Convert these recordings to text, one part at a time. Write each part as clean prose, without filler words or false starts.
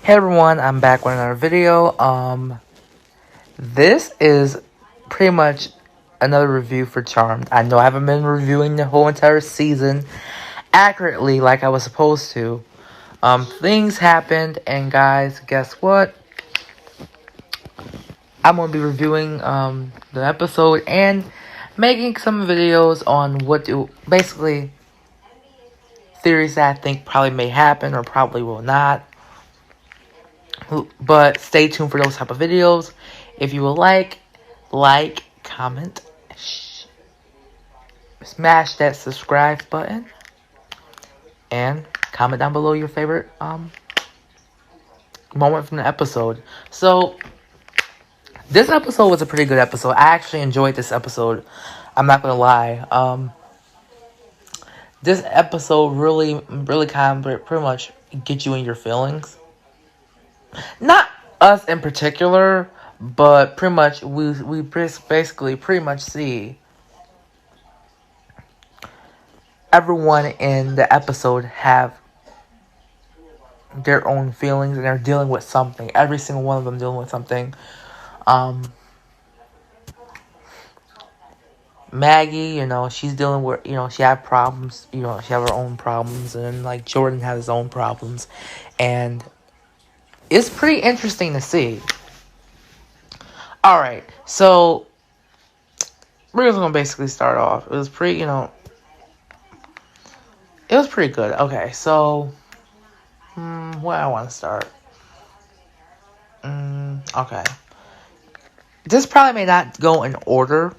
Hey everyone, I'm back with another video. This is pretty much another review for Charmed. I know I haven't been reviewing the whole entire season accurately like I was supposed to. Things happened, and guys, guess what? I'm gonna be reviewing the episode and making some videos on basically theories that I think probably may happen or probably will not. But stay tuned for those type of videos. If you would like, comment, smash that subscribe button, and comment down below your favorite moment from the episode. So this episode was a pretty good episode. I actually enjoyed this episode. I'm not gonna lie. This episode really kind of pretty much get you in your feelings. Not us in particular, but pretty much we basically pretty much see everyone in the episode have their own feelings and they're dealing with something. Every single one of them dealing with something. Maggie, she's dealing with, she have problems, she have her own problems, and like Jordan has his own problems, and it's pretty interesting to see. Alright, so we're just gonna basically start off. It was pretty, it was pretty good. Okay, so where I want to start. Okay. This probably may not go in order.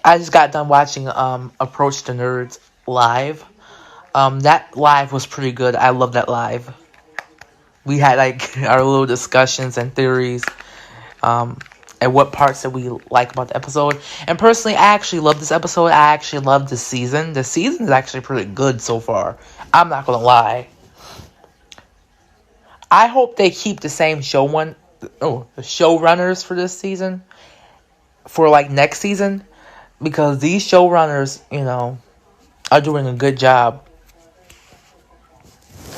I just got done watching Approach the Nerds live. That live was pretty good. I love that live. We had like our little discussions and theories, and what parts that we like about the episode. And personally, I actually love this episode. I actually love the season. The season is actually pretty good so far. I'm not gonna lie. I hope they keep the same the showrunners for this season, for like next season, because these showrunners, are doing a good job.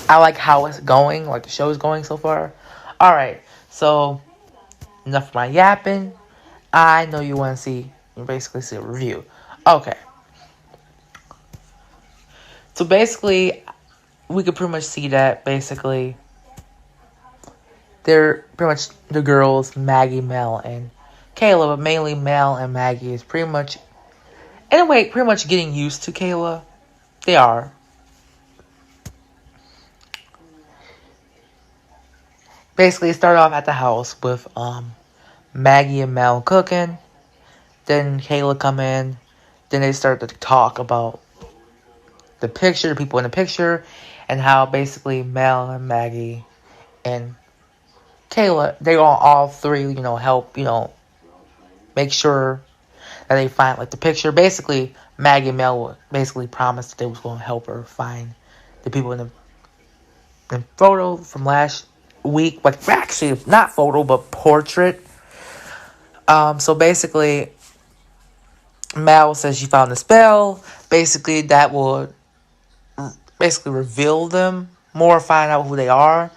I like how it's going, like the show is going so far. Alright, so enough of my yapping. I know you want to basically see a review. Okay. So basically, we could pretty much see that basically they're pretty much the girls, Maggie, Mel, and Kayla, but mainly Mel and Maggie is pretty much, anyway, pretty much getting used to Kayla. They are. Basically, it started off at the house with Maggie and Mel cooking. Then Kayla come in. Then they start to talk about the picture, the people in the picture, and how basically Mel and Maggie and Kayla, they all three, help, make sure that they find like the picture. Basically, Maggie and Mel basically promised that they was going to help her find the people in the photo from last week. Like, actually, not photo, but portrait. So basically, Mel says she found the spell. Basically, that will reveal them more, find out who they are.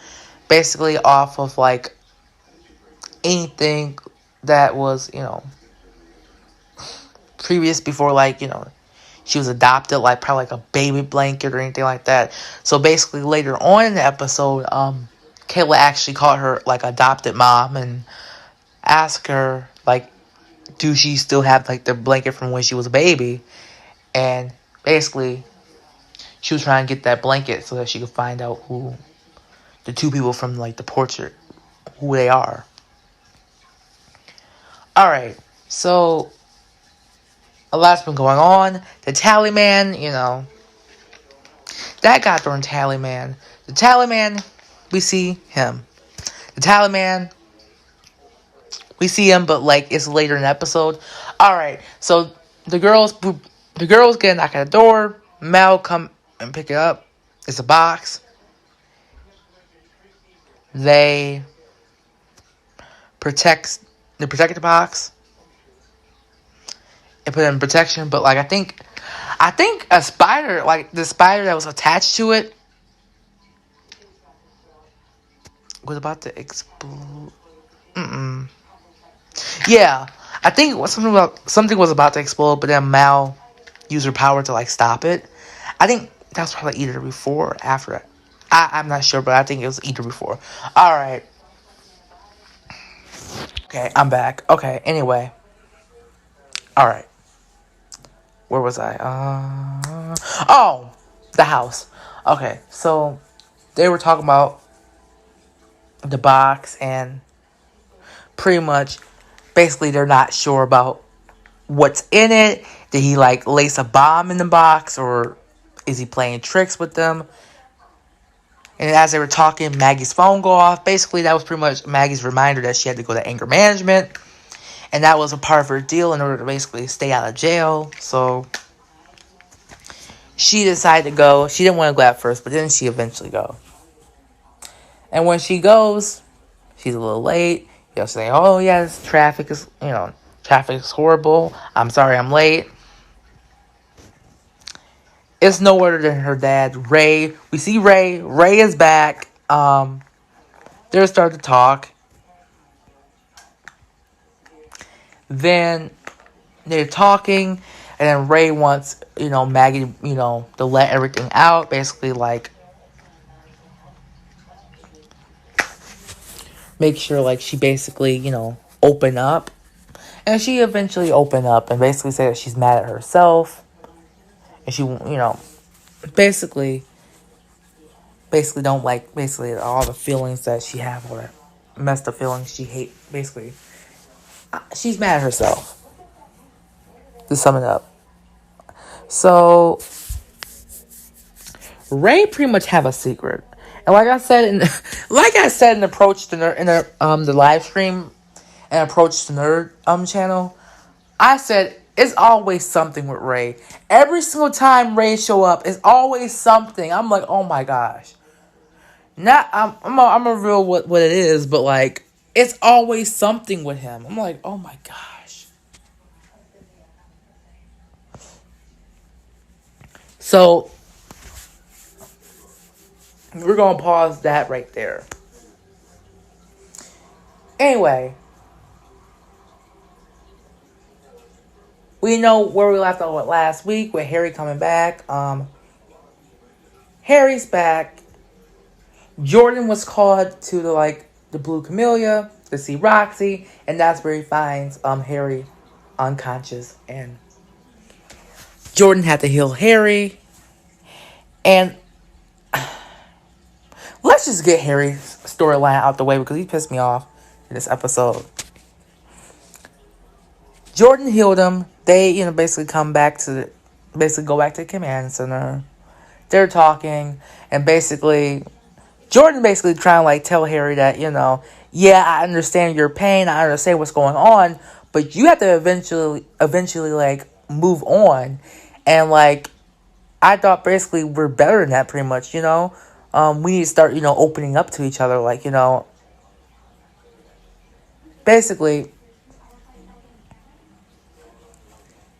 Basically, off of like anything that was, previous before, like, she was adopted, like probably like a baby blanket or anything like that. So basically, later on in the episode, Kayla actually called her like adopted mom and asked her like, do she still have like the blanket from when she was a baby? And basically, she was trying to get that blanket so that she could find out who the two people from like the portrait, who they are. Alright, so a lot's been going on. The Tallyman, that goddamn Tallyman. The Tallyman, we see him. The Tallyman, we see him, but like it's later in the episode. Alright, so the girls get a knock at the door. Mel come and pick it up. It's a box. They protect the box and put it in protection, but like I think a spider, like the spider that was attached to it, was about to explode. Yeah, I think it was something was about to explode, but then Mal used her power to like stop it. I think that's probably either before or after it. I'm not sure, but I think it was either before. All right. Okay, I'm back. Okay. Anyway. All right. Where was I? Oh, the house. Okay, so they were talking about the box and pretty much, basically, they're not sure about what's in it. Did he like lace a bomb in the box, or is he playing tricks with them? And as they were talking, Maggie's phone go off. Basically, that was pretty much Maggie's reminder that she had to go to anger management, and that was a part of her deal in order to basically stay out of jail. So she decided to go. She didn't want to go at first, but then she eventually go. And when she goes, she's a little late. She'll say, "Oh yes, traffic is horrible. I'm sorry, I'm late." It's no other than her dad, Ray. We see Ray. Ray is back. They're starting to talk. Then they're talking, and then Ray wants, Maggie, to let everything out. Basically, like, make sure, like, she basically, open up. And she eventually opened up and basically said that she's mad at herself. And she, basically don't like, basically, all the feelings that she have, or messed up feelings she hate. Basically, she's mad at herself, to sum it up. So Ray pretty much have a secret, and like I said in the live stream and approach the nerd channel, I said it's always something with Ray. Every single time Ray show up, it's always something. I'm like, oh my gosh. Not I'm a real what it is, but like, it's always something with him. I'm like, oh my gosh. So we're gonna pause that right there. Anyway, we know where we left off last week with Harry coming back. Harry's back. Jordan was called to the Blue Camellia to see Roxy, and that's where he finds Harry unconscious, and Jordan had to heal Harry. And let's just get Harry's storyline out the way because he pissed me off in this episode. Jordan healed him. They, basically go back to the command center. They're talking, and basically, Jordan basically trying to tell Harry that, yeah, I understand your pain. I understand what's going on, but you have to eventually move on. And I thought basically we're better than that, pretty much. We need to start, opening up to each other, basically.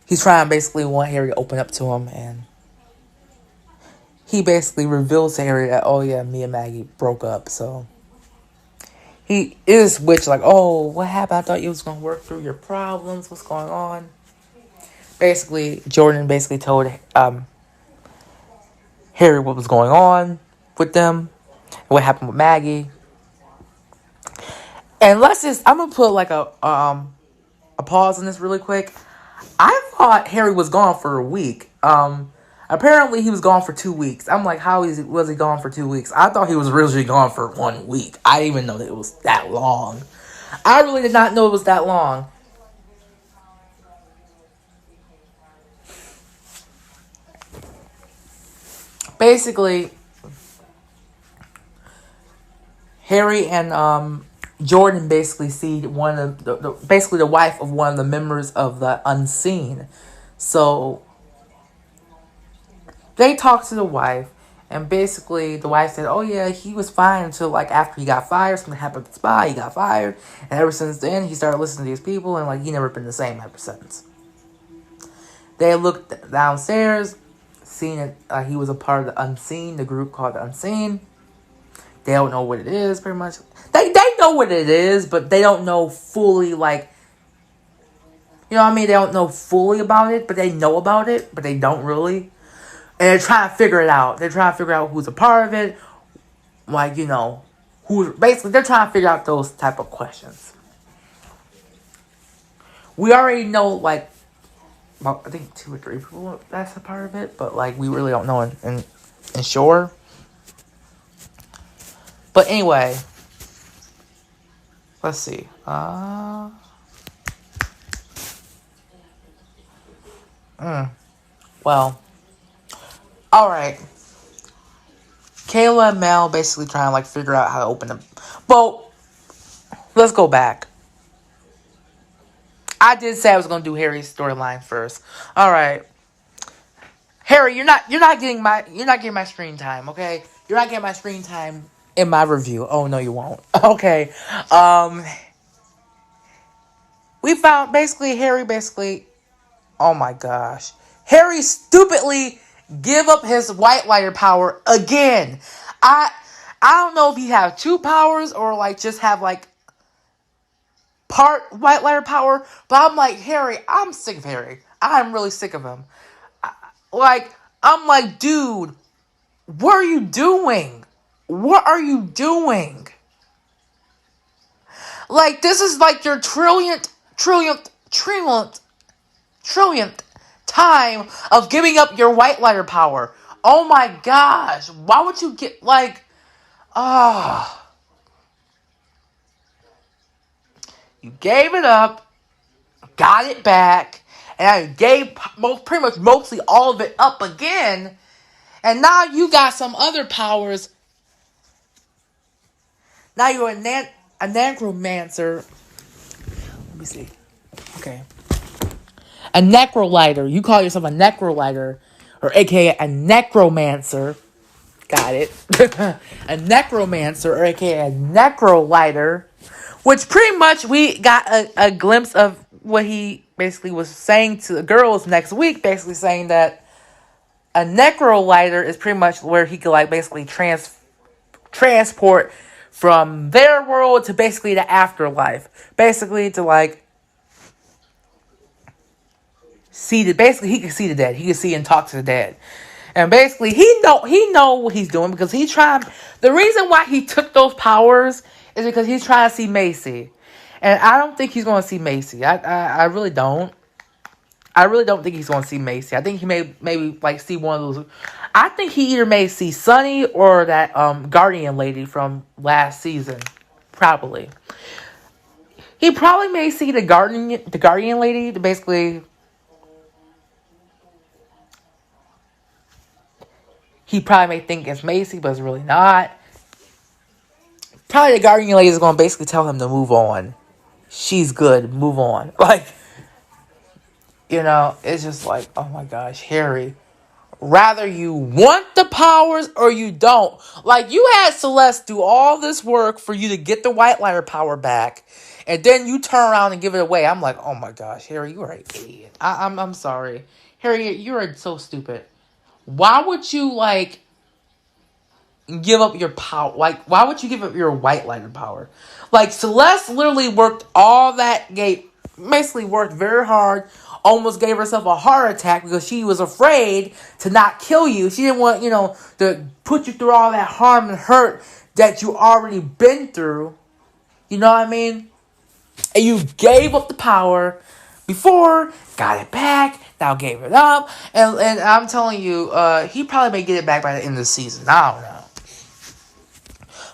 He's trying to basically want Harry to open up to him, and he basically reveals to Harry that, oh yeah, me and Maggie broke up, so he is oh, what happened? I thought you was going to work through your problems. What's going on? Basically, Jordan basically told Harry what was going on with them, what happened with Maggie. And I'm going to put a pause on this really quick. I thought Harry was gone for a week. Apparently he was gone for 2 weeks. I'm like, how was he gone for 2 weeks? I thought he was originally gone for 1 week. I didn't even know that it was that long. I really did not know it was that long. Basically, Harry and Jordan basically see one of the wife of one of the members of the Unseen. So they talk to the wife, and basically the wife said, oh yeah, he was fine until after he got fired. Something happened at the spa, he got fired, and ever since then he started listening to these people, and he never been the same ever since. They looked downstairs, seen it. He was a part of the Unseen, the group called the Unseen. They don't know what it is, pretty much. They know what it is, but they don't know fully, like, you know what I mean? They don't know fully about it, but they know about it, but they don't really. And they're trying to figure it out. They're trying to figure out who's a part of it. Like, you know, basically, they're trying to figure out those type of questions. We already know, like, about, I think 2 or 3 people that's a part of it, but, like, we really don't know in sure. But anyway, let's see. Well, alright. Kayla and Mel basically trying to, like, figure out how to open them. Well, let's go back. I did say I was going to do Harry's storyline first. Alright. Harry, you're not getting my screen time, okay? You're not getting my screen time in my review. Oh, no, you won't. Okay. We found, Harry, oh my gosh. Harry stupidly give up his white lighter power again. I don't know if he have 2 powers or, like, just have, like, part white lighter power, but I'm like, Harry, I'm sick of Harry. I'm really sick of him. I'm like, dude, what are you doing? What are you doing? Like, this is like your trillionth time of giving up your white lighter power. Oh my gosh. Why would you get, like, you gave it up, got it back, and you gave pretty much mostly all of it up again, and now you got some other powers. Now you're a necromancer. Let me see. Okay. A necrolighter. You call yourself a necrolighter, or aka a necromancer. Got it. A necromancer, or aka a necrolighter. Which pretty much we got a glimpse of what he basically was saying to the girls next week. Basically saying that a necrolighter is pretty much where he could, like, basically transport from their world to basically the afterlife. Basically to, like, basically he can see the dead. He can see and talk to the dead. And basically he know what he's doing, because he's trying. The reason why he took those powers is because he's trying to see Macy. And I don't think he's going to see Macy. I really don't. I really don't think he's going to see Macy. I think he maybe like see one of those. I think he either may see Sunny or that Guardian lady from last season. Probably. He probably may see the Guardian lady to basically. He probably may think it's Macy, but it's really not. Probably the Guardian lady is going to basically tell him to move on. She's good. Move on. Like, you know, it's just like, oh my gosh, Harry. Rather you want the powers or you don't. Like, you had Celeste do all this work for you to get the white lighter power back, and then you turn around and give it away. I'm like, oh my gosh, Harry, you are an idiot. I'm sorry. Harry, you are so stupid. Why would you, like, give up your power? Like, why would you give up your white lighter power? Like, Celeste literally worked all that gate, basically worked very hard, almost gave herself a heart attack because she was afraid to not kill you. She didn't want, to put you through all that harm and hurt that you already been through. You know what I mean? And you gave up the power before, got it back, now gave it up, and I'm telling you, he probably may get it back by the end of the season. I don't know.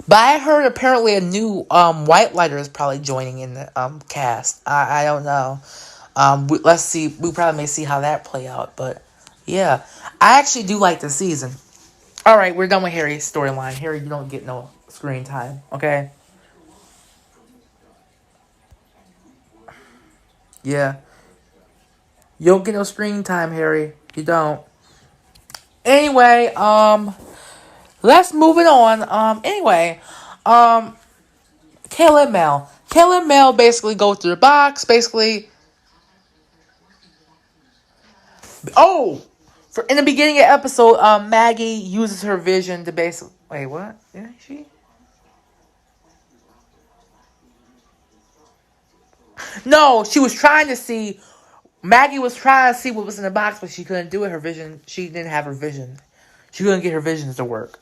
But I heard apparently a new white lighter is probably joining in the cast. I don't know. Let's see. We probably may see how that play out. But yeah, I actually do like the season. All right, we're done with Harry's storyline. Harry, you don't get no screen time. Okay. Yeah. You don't get no screen time, Harry. You don't. Anyway, let's move it on. Anyway, Kayla and Mel. Kayla and Mel basically go through the box. Basically, in the beginning of the episode, Maggie uses her vision to basically. Wait, what? Yeah, she? No, she was trying to see. Maggie was trying to see what was in the box, but she couldn't do it. Her vision, she didn't have her vision. She couldn't get her visions to work.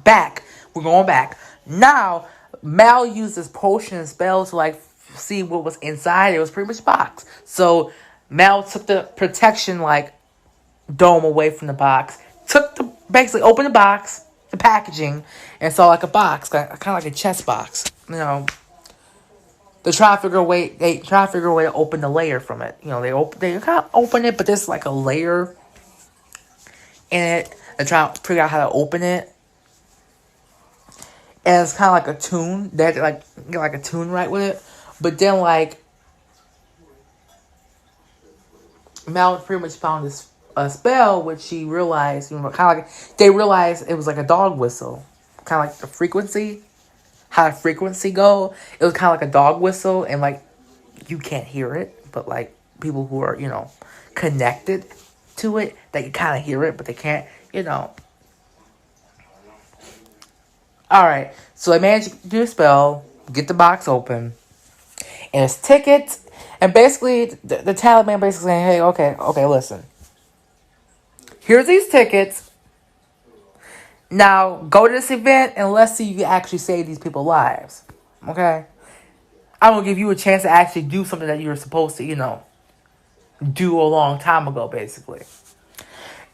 Back, we're going back. Now, Mal used this potion and spell to like see what was inside. It was pretty much a box. So Mal took the protection like dome away from the box. Basically opened the box, the packaging, and saw like a box, kind of like a chest box. You know, they try to figure a way to open the layer from it. You know, they kind of open it, but there's like a layer in it. They try to figure out how to open it. And it's kind of like a tune. They had to like get like a tune right with it. But then like Mal pretty much found this a spell, which she realized, you know, kind of like they realized it was like a dog whistle, kind of like the frequency, how the frequency go. It was kind of like a dog whistle, and like you can't hear it, but like people who are, you know, connected to it, they can kind of hear it, but they can't, you know. All right, so they managed to do a spell, get the box open, and it's tickets. And basically, the Tallyman basically saying, hey, okay, listen. Here's these tickets. Now, go to this event and let's see if you actually save these people's lives. Okay? I'm going to give you a chance to actually do something that you were supposed to, you know, do a long time ago, basically.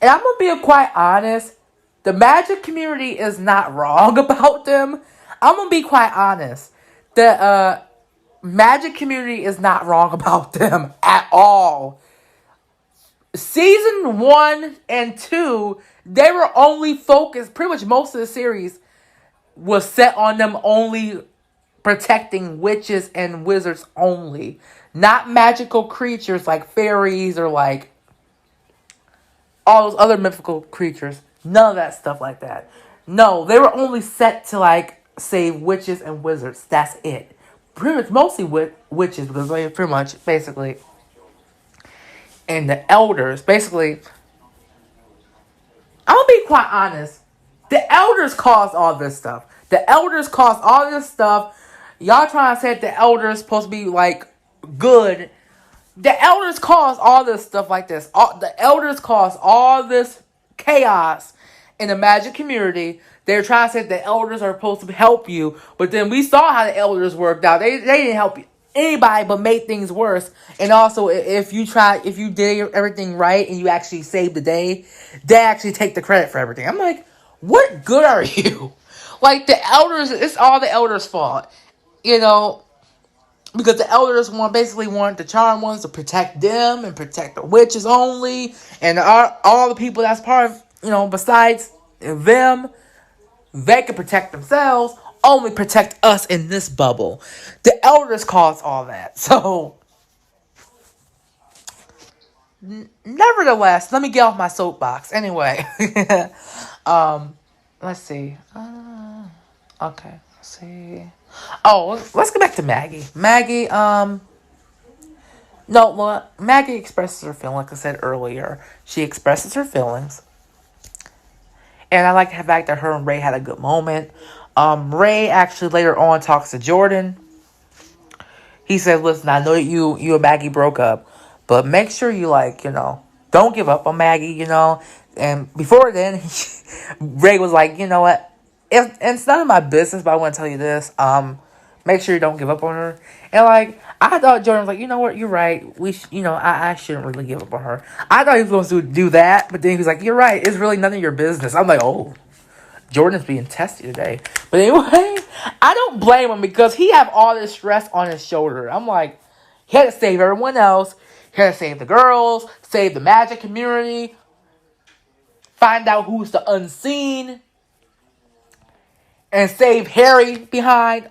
And I'm going to be quite honest. The magic community is not wrong about them. I'm going to be quite honest. The magic community is not wrong about them at all. Season 1 and 2, they were only focused, pretty much most of the series was set on them only protecting witches and wizards only. Not magical creatures like fairies or like all those other mythical creatures. None of that stuff like that. No, they were only set to like save witches and wizards. That's it. Pretty much mostly witches, because they pretty much basically, and the elders basically. I'm gonna be quite honest. The elders caused all this stuff. The elders caused all this stuff. Y'all trying to say that the elders supposed to be like good. The elders caused all this stuff like this. The elders caused all this chaos in the magic community. They're trying to say that the elders are supposed to help you, but then we saw how the elders worked out. They didn't help anybody, but made things worse. And also, if you did everything right and you actually saved the day, they actually take the credit for everything. I'm like, what good are you? Like the elders, it's all the elders' fault, you know. Because the elders basically want the charmed ones to protect them and protect the witches only. And all the people that's part of, you know, besides them, they can protect themselves, only protect us in this bubble. The elders caused all that. So, nevertheless, let me get off my soapbox. Anyway, let's see. Okay, let's see. Oh, let's go back to Maggie. Maggie, no, well, Maggie expresses her feelings, like I said earlier. She expresses her feelings. And I like the fact that her and Ray had a good moment. Ray actually later on talks to Jordan. He says, listen, I know that you and Maggie broke up, but make sure you, like, you know, don't give up on Maggie, you know. And before then, Ray was like, you know what? It's none of my business, but I want to tell you this. Make sure you don't give up on her. And, like, I thought Jordan was like, you know what? You're right. I shouldn't really give up on her. I thought he was going to do that, but then he was like, you're right. It's really none of your business. I'm like, oh, Jordan's being testy today. But anyway, I don't blame him because he have all this stress on his shoulder. I'm like, he had to save everyone else. He had to save the girls, save the magic community, find out who's the unseen, and save Harry behind.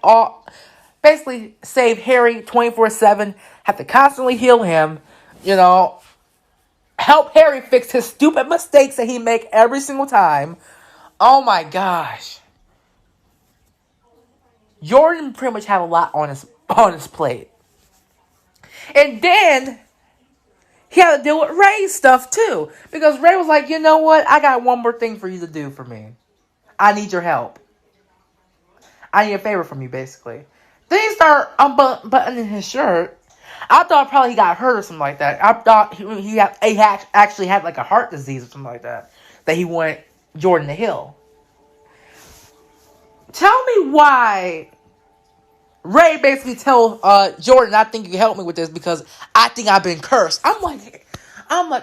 Basically, save Harry 24/7. Have to constantly heal him. You know, help Harry fix his stupid mistakes that he make every single time. Oh my gosh. Jordan pretty much had a lot on his plate. And then he had to deal with Ray's stuff too. Because Ray was like, you know what? I got one more thing for you to do for me. I need your help. I need a favor from you, basically. Then he started unbuttoning his shirt. I thought probably he got hurt or something like that. I thought he actually had like a heart disease or something like that. That he wanted Jordan to heal. Tell me why Ray basically tell Jordan, I think you can help me with this because I think I've been cursed. I'm like,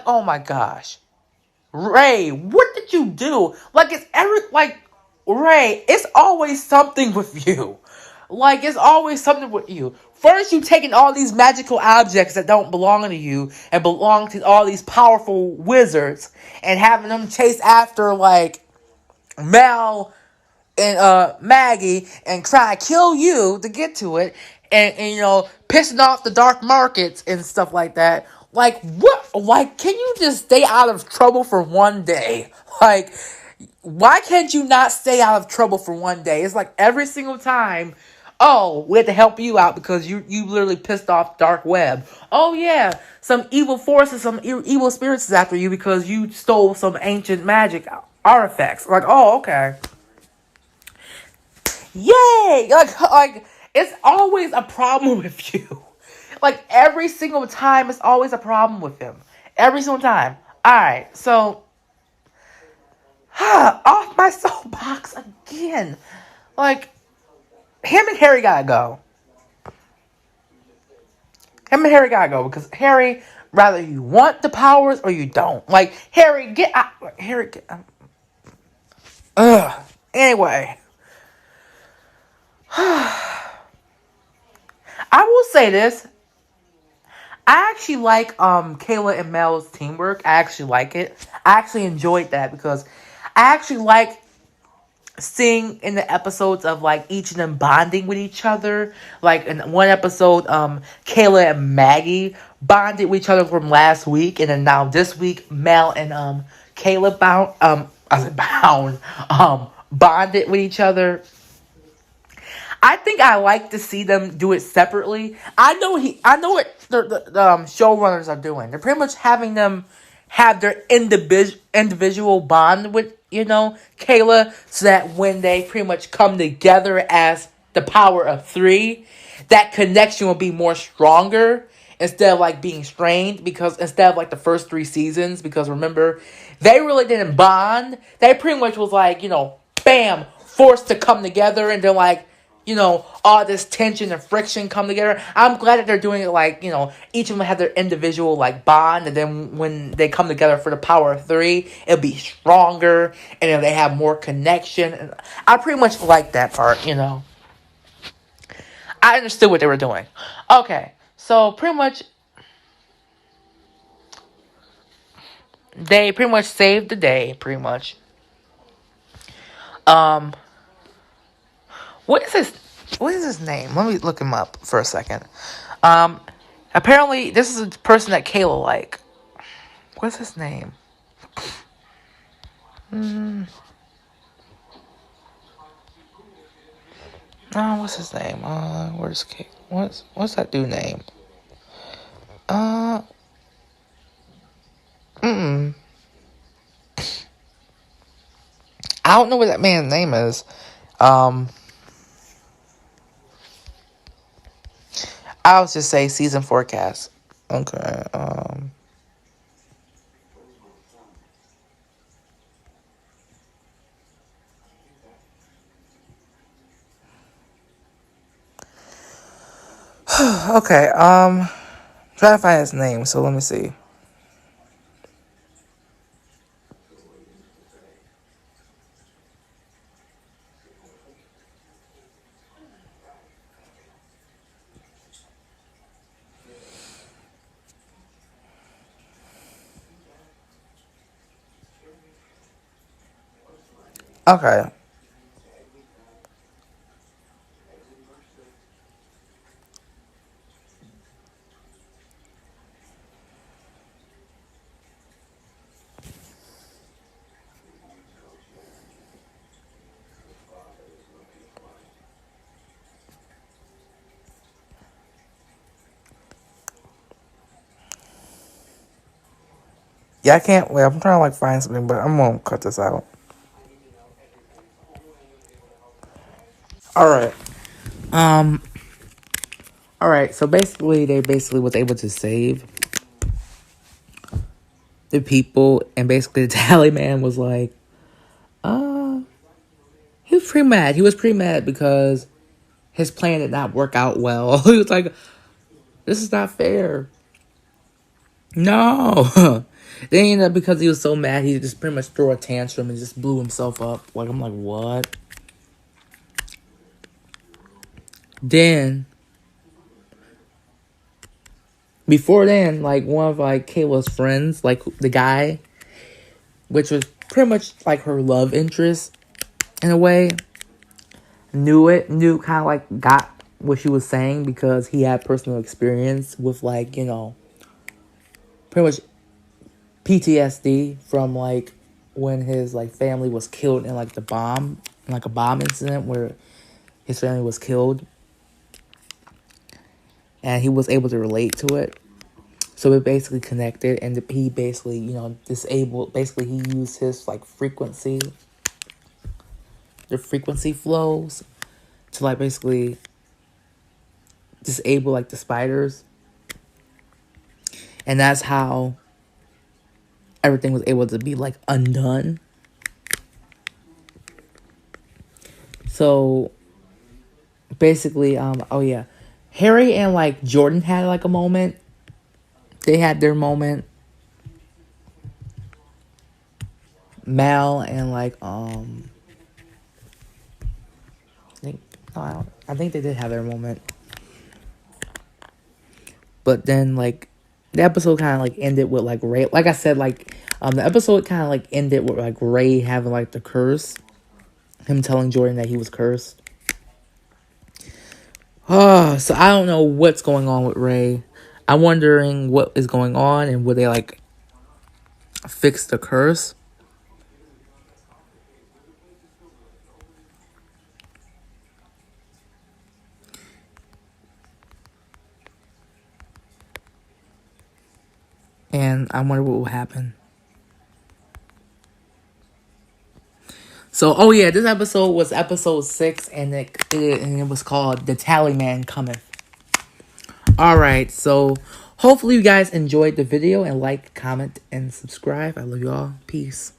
oh my gosh. Ray, what did you do? Like, Ray, it's always something with you. Like, it's always something with you. First, you taking all these magical objects that don't belong to you and belong to all these powerful wizards and having them chase after, like, Mel and Maggie and try to kill you to get to it and pissing off the dark markets and stuff like that. Like, what? Like, can you just stay out of trouble for one day? Like, why can't you not stay out of trouble for one day? It's like every single time, oh, we had to help you out because you literally pissed off dark web. Oh yeah, some evil forces, some evil spirits is after you because you stole some ancient magic artifacts. Like, oh, okay. Yay! Like it's always a problem with you. Like every single time, it's always a problem with him. Every single time. All right, so off my soapbox again. Like him and Harry gotta go. Him and Harry gotta go because Harry, rather you want the powers or you don't. Like Harry, get out. Harry, get out. Ugh. Anyway. I will say this. I actually like Kayla and Mel's teamwork. I actually like it. I actually enjoyed that because I actually like seeing in the episodes of like each of them bonding with each other. Like in one episode, Kayla and Maggie bonded with each other from last week, and then now this week, Mel and Kayla bonded with each other. I think I like to see them do it separately. I know what the showrunners are doing. They're pretty much having them have their individual bond with, Kayla, so that when they pretty much come together as the power of three, that connection will be more stronger instead of like being strained, because instead of like the first 3 seasons, because remember, they really didn't bond. They pretty much was like, bam, forced to come together, and they're like, all this tension and friction come together. I'm glad that they're doing it like, each of them have their individual like bond, and then when they come together for the power of 3, it'll be stronger, and then they have more connection. And I pretty much like that part, I understood what they were doing. Okay, so pretty much they pretty much saved the day, pretty much. Um, what is his name? Let me look him up for a second. Apparently, this is a person that Kayla like. What's his name? Oh, what's his name? Where's Kayla? What's that dude name? I don't know what that man's name is. I'll just say season forecast. Okay. Okay. Trying to find his name. So let me see. Okay. Yeah, I can't wait. I'm trying to like find something, but I'm gonna cut this out. All right. Alright, so basically, they basically was able to save the people, and basically the Tallyman was like, he was pretty mad. He was pretty mad because his plan did not work out well. He was like, this is not fair. No. Then ended up, because he was so mad, he just pretty much threw a tantrum and just blew himself up. Like, I'm like, what? Then, before then, like, one of, like, Kayla's friends, like, the guy, which was pretty much, like, her love interest, in a way, knew, kind of, like, got what she was saying, because he had personal experience with, like, you know, pretty much PTSD from, like, when his, like, family was killed in, like, a bomb incident where his family was killed. And he was able to relate to it. So it basically connected, and he basically, you know, disabled, basically he used his, like, the frequency flows to, like, basically disable, like, the spiders. And that's how everything was able to be, like, undone. So basically, oh yeah, Harry and, like, Jordan had, like, a moment. They had their moment. Mel and, like, I think they did have their moment. But then, like, the episode kind of, like, ended with, like, Ray. Like I said, like, the episode kind of, like, ended with, like, Ray having, like, the curse. Him telling Jordan that he was cursed. Oh, so I don't know what's going on with Ray. I'm wondering what is going on, and would they, like, fix the curse? And I wonder what will happen. So, oh yeah, this episode was episode 6, and it was called The Tallyman Cometh. Alright, so hopefully you guys enjoyed the video, and like, comment, and subscribe. I love you all. Peace.